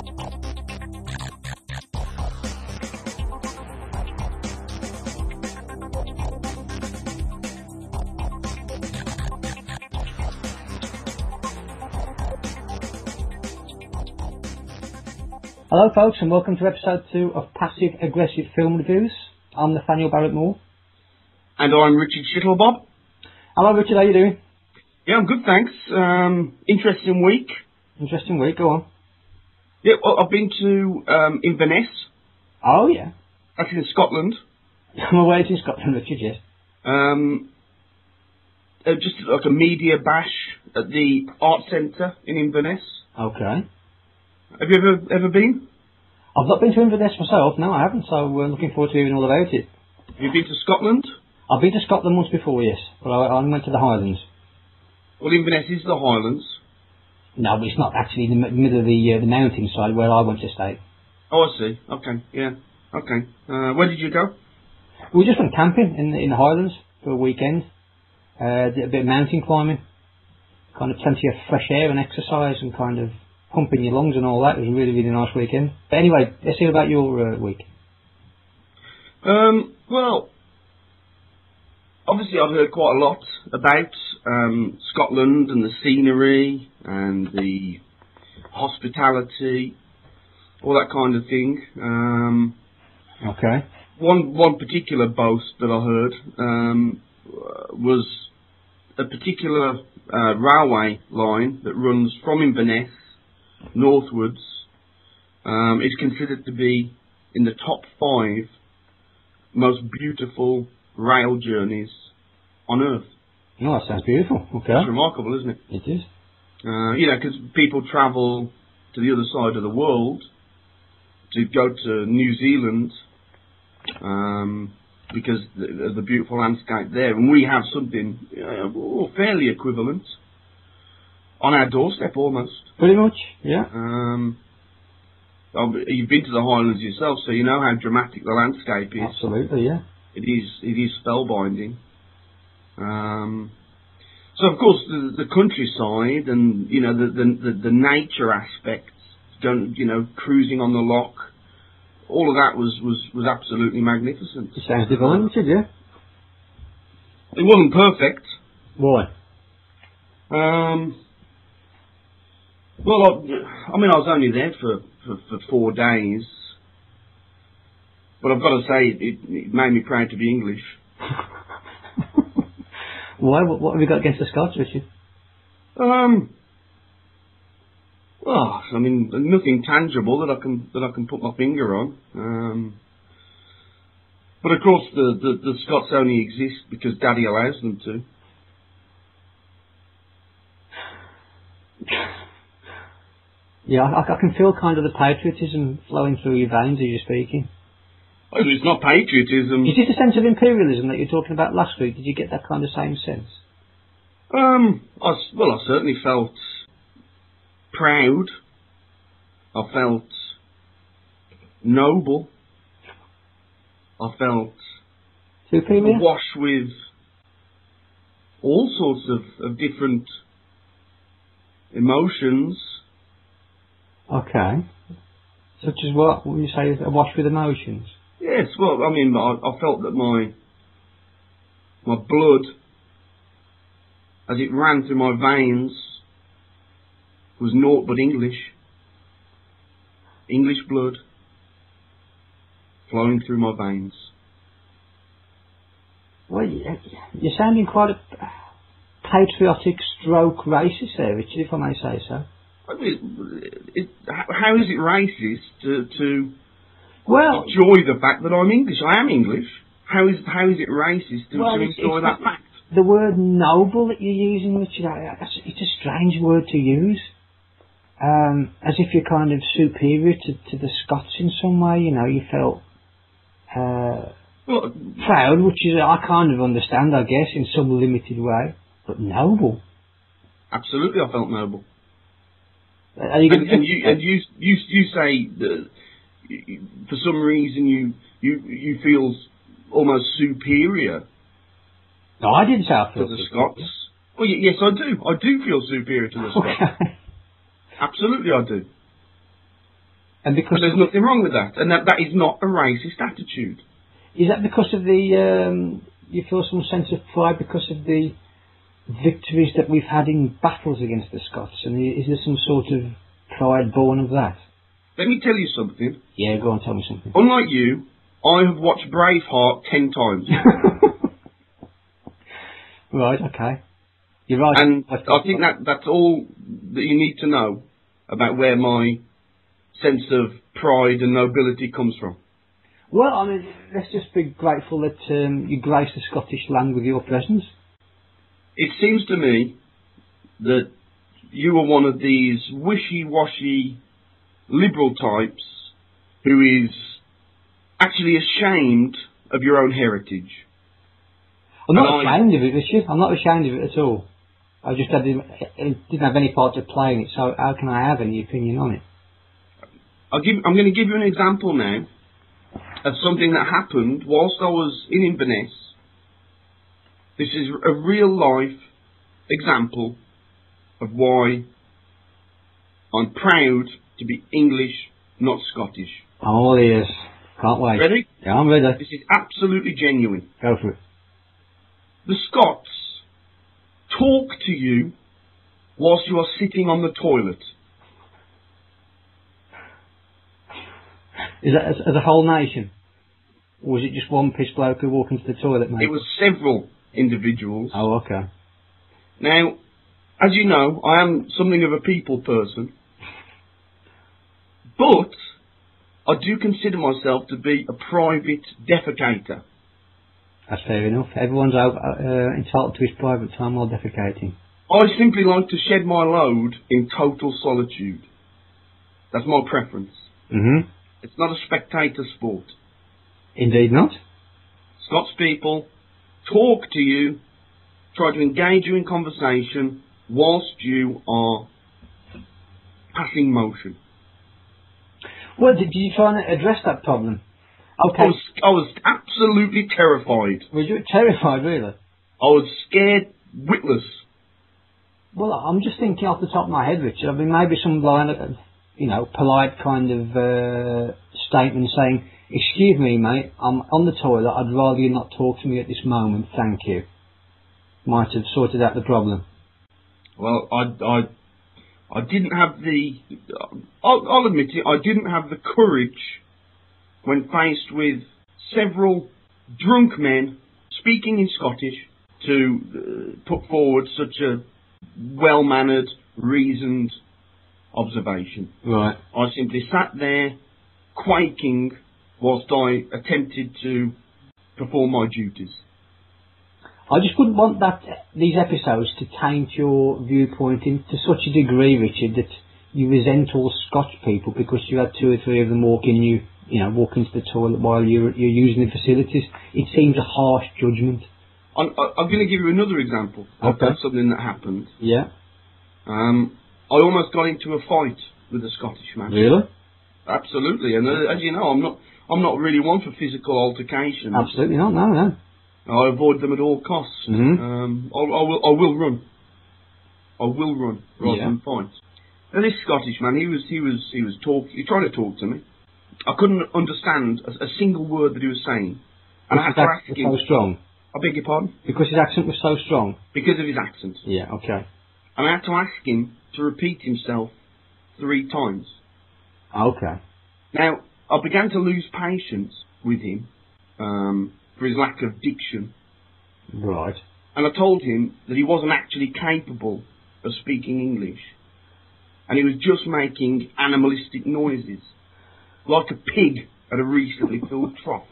Hello folks, and welcome to episode 2 of Passive Aggressive Film Reviews. I'm Nathaniel Barrett Moore. And I'm Richard Shittlebob. Hello Richard, how you doing? Yeah, I'm good, thanks. Interesting week. Interesting week, go on. Yeah, well, I've been to Inverness. Oh yeah. That's in Scotland. I'm away in Scotland, Richard, yes. Just like a media bash at the Art Centre in Inverness. Okay. Have you ever been? I've not been to Inverness myself, no I haven't, so we're looking forward to hearing all about it. Have you been to Scotland? I've been to Scotland once before, yes, but I only went to the Highlands. Well, Inverness is the Highlands. No, but it's not actually in the middle of the mountainside where I went to stay. Oh, I see. Okay, yeah. Okay. Where did you go? We just went camping in the Highlands for a weekend. Did a bit of mountain climbing. Kind of plenty of fresh air and exercise and kind of pumping your lungs and all that. It was a really, really nice weekend. But anyway, let's hear about your week. Well, obviously I've heard quite a lot about Scotland and the scenery and the hospitality, all that kind of thing. Okay. One particular boast that I heard was a particular railway line that runs from Inverness northwards. Is considered to be in the top 5 most beautiful rail journeys on Earth. Oh, that sounds beautiful. Okay. It's remarkable, isn't it? It is. Because people travel to the other side of the world to go to New Zealand because of the beautiful landscape there, and we have something fairly equivalent on our doorstep almost. Pretty much, yeah. You've been to the Highlands yourself, so you know how dramatic the landscape is. Absolutely, yeah. It is spellbinding. So of course the countryside and the nature aspects, cruising on the loch, all of that was absolutely magnificent. It sounds divine, yeah. It wasn't perfect. Why? Well, I was only there for 4 days, but I've got to say it made me proud to be English. Why? What have you got against the Scots, Richard? Well, nothing tangible that I can put my finger on. But of course, the Scots only exist because Daddy allows them to. Yeah, I can feel kind of the patriotism flowing through your veins as you're speaking. Well, it's not patriotism. Is it a sense of imperialism that you were talking about last week? Did you get that kind of same sense? I certainly felt proud. I felt noble. I felt superior, awash with all sorts of different emotions. Okay. Such as what? When you say awash with emotions? Yes, well, I felt that my blood, as it ran through my veins, was naught but English. English blood flowing through my veins. Well, you're sounding quite a patriotic stroke racist there, Richard, if I may say so. How is it racist to enjoy the fact that I'm English? I am English. How is it racist to enjoy that fact? The word noble that you're using, Richard, it's a strange word to use. As if you're kind of superior to the Scots in some way, you felt proud, which is, I kind of understand, I guess, in some limited way, but noble. Absolutely, I felt noble. Are you you say that for some reason you feel almost superior. No, I didn't say I feel to the Scots. Well, yes, I do. I do feel superior to the Scots. Okay. Absolutely, I do. And because there's nothing wrong with that, and that is not a racist attitude. Is that because of the you feel some sense of pride because of the victories that we've had in battles against the Scots, and is there some sort of pride born of that? Let me tell you something. Yeah, go on, tell me something. Unlike you, I have watched Braveheart 10 times. Right, okay. You're right. And I think that's all that you need to know about where my sense of pride and nobility comes from. Well, I mean, let's just be grateful that you grace the Scottish land with your presence. It seems to me that you are one of these wishy-washy liberal types who is actually ashamed of your own heritage. I'm not ashamed of it, Richard. I'm not ashamed of it at all. I just didn't have any part to play in it, so how can I have any opinion on it? I'm going to give you an example now of something that happened whilst I was in Inverness. This is a real-life example of why I'm proud to be English, not Scottish. I'm all ears. Can't wait. Ready? Yeah, I'm ready. This is absolutely genuine. Go for it. The Scots talk to you whilst you are sitting on the toilet. Is that as a whole nation? Or was it just one piss bloke who walked into the toilet, mate? It was several individuals. Oh, okay. Now, as you know, I am something of a people person. But I do consider myself to be a private defecator. That's fair enough. Everyone's entitled to his private time while defecating. I simply like to shed my load in total solitude. That's my preference. Mm-hmm. It's not a spectator sport. Indeed not. Scots people talk to you, try to engage you in conversation whilst you are passing motion. Well, did you try and address that problem? Okay. I was absolutely terrified. Was you terrified, really? I was scared witless. Well, I'm just thinking off the top of my head, Richard. I mean, maybe some line of, polite kind of statement saying, "Excuse me, mate, I'm on the toilet. I'd rather you not talk to me at this moment. Thank you." Might have sorted out the problem. Well, I didn't have the... I'll admit it, I didn't have the courage when faced with several drunk men speaking in Scottish to put forward such a well-mannered, reasoned observation. Right. I simply sat there, quaking, whilst I attempted to perform my duties. I just wouldn't want these episodes to taint your viewpoint to such a degree, Richard, that you resent all Scotch people because you had two or three of them walk into the toilet while you're using the facilities. It seems a harsh judgment. I'm going to give you another example of something that happened. Yeah. I almost got into a fight with a Scottish man. Really? Absolutely, and as you know, I'm not really one for physical altercations. Absolutely not. No. I avoid them at all costs. Mm-hmm. I will run. I will run rather than fight. And this Scottish man, he tried to talk to me. I couldn't understand a single word that he was saying, and I had to ask him. So strong. I beg your pardon? Because his accent was so strong. Because of his accent. Yeah. Okay. And I had to ask him to repeat himself 3 times. Okay. Now, I began to lose patience with him for his lack of diction. Right. And I told him that he wasn't actually capable of speaking English. And he was just making animalistic noises, like a pig at a recently filled trough.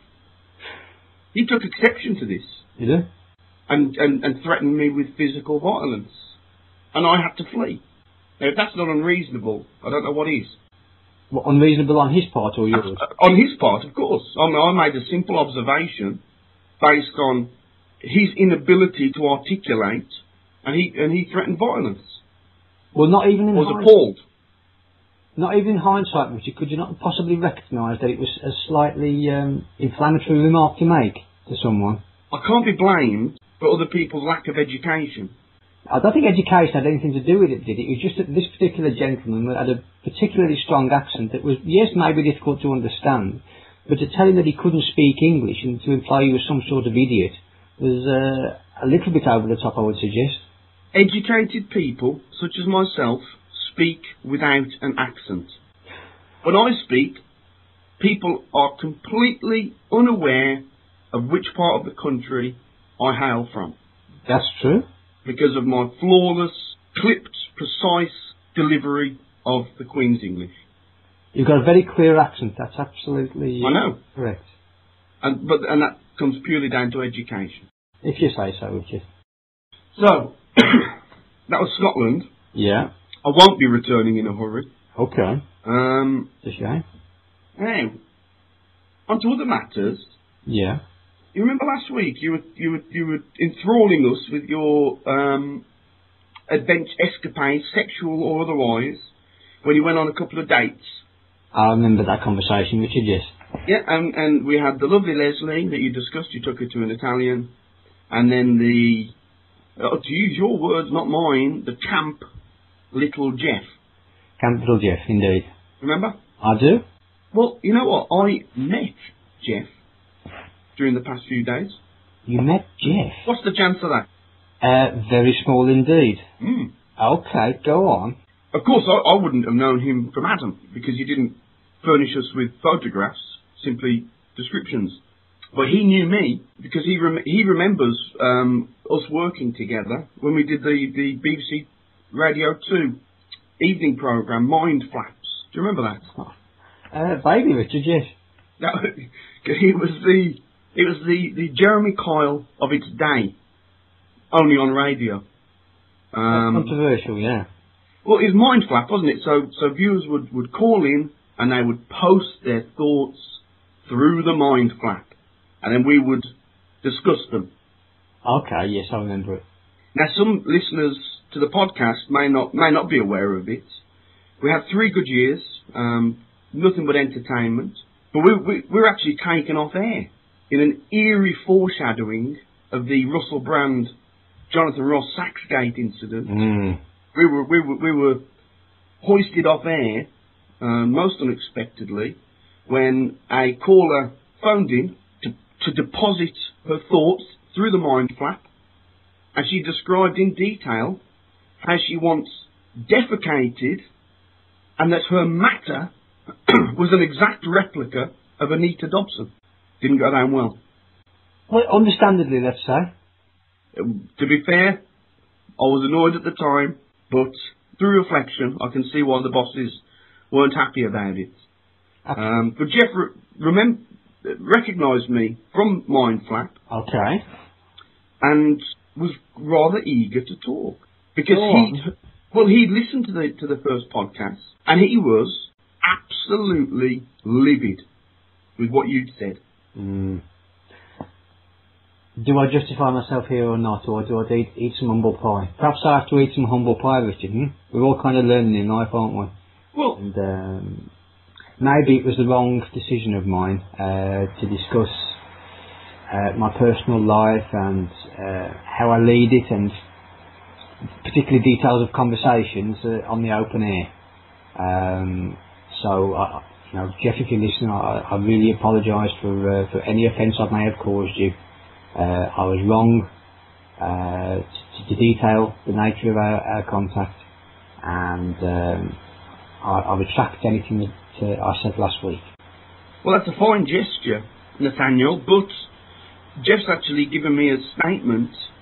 He took exception to this. Did he? And threatened me with physical violence. And I had to flee. Now, if that's not unreasonable, I don't know what is. What, unreasonable on his part or yours? On his part, of course. I made a simple observation based on his inability to articulate, and he threatened violence. Well, not even in hindsight. I was appalled. Not even in hindsight, Richard, could you not possibly recognise that it was a slightly inflammatory remark to make to someone? I can't be blamed for other people's lack of education. I don't think education had anything to do with it, did it? It was just that this particular gentleman had a particularly strong accent that was, yes, maybe difficult to understand, but to tell him that he couldn't speak English and to imply he was some sort of idiot was a little bit over the top, I would suggest. Educated people, such as myself, speak without an accent. When I speak, people are completely unaware of which part of the country I hail from. That's true. Because of my flawless, clipped, precise delivery of the Queen's English. You've got a very clear accent, that's absolutely I know. correct. And that comes purely down to education. If you say so, Richard. So, that was Scotland. Yeah. I won't be returning in a hurry. Okay. It's a shame. Now, on to other matters. Yeah. You remember last week you were enthralling us with your adventure escapades, sexual or otherwise, when you went on a couple of dates. I remember that conversation, Richard, yes. Yeah, and we had the lovely Leslie that you discussed. You took her to an Italian, and then to use your words, not mine, the camp little Jeff. Camp little Jeff, indeed. Remember? I do. Well, you know what? I met Jeff during the past few days. You met Jeff? What's the chance of that? Very small indeed. Mm. Okay, go on. Of course, I wouldn't have known him from Adam, because he didn't furnish us with photographs, simply descriptions. But he knew me, because he remembers us working together when we did the BBC Radio 2 evening programme, Mind Flaps. Do you remember that? Vaguely, Richard, yes. No, he was the Jeremy Kyle of its day, only on radio. Controversial, yeah. Well, it was Mind Flap, wasn't it? So viewers would call in and they would post their thoughts through the Mind Flap, and then we would discuss them. Okay, yes, I remember it. Now, some listeners to the podcast may not be aware of it. We had 3 good years, nothing but entertainment, but we're actually taken off air in an eerie foreshadowing of the Russell Brand, Jonathan Ross Saxgate incident. Mm. We were hoisted off air, most unexpectedly, when a caller phoned in to deposit her thoughts through the Mind Flap, and she described in detail how she once defecated, and that her matter was an exact replica of Anita Dobson. Didn't go down well. Well, understandably, let's say. To be fair, I was annoyed at the time, but through reflection, I can see why the bosses weren't happy about it. But Jeff recognised me from Mind Flap. Okay. And was rather eager to talk, because he'd listened to the first podcast, and he was absolutely livid with what you'd said. Mm. Do I justify myself here or not, or do I eat some humble pie? Perhaps I have to eat some humble pie, Richard. We're all kind of learning in life, aren't we? Well, and maybe it was the wrong decision of mine to discuss my personal life and how I lead it, and particularly details of conversations on the open air. So, Jeff, if you're listening, I really apologise for any offence I may have caused you. I was wrong to detail the nature of our contact, and I retract anything that I said last week. Well, that's a fine gesture, Nathaniel, but Jeff's actually given me a statement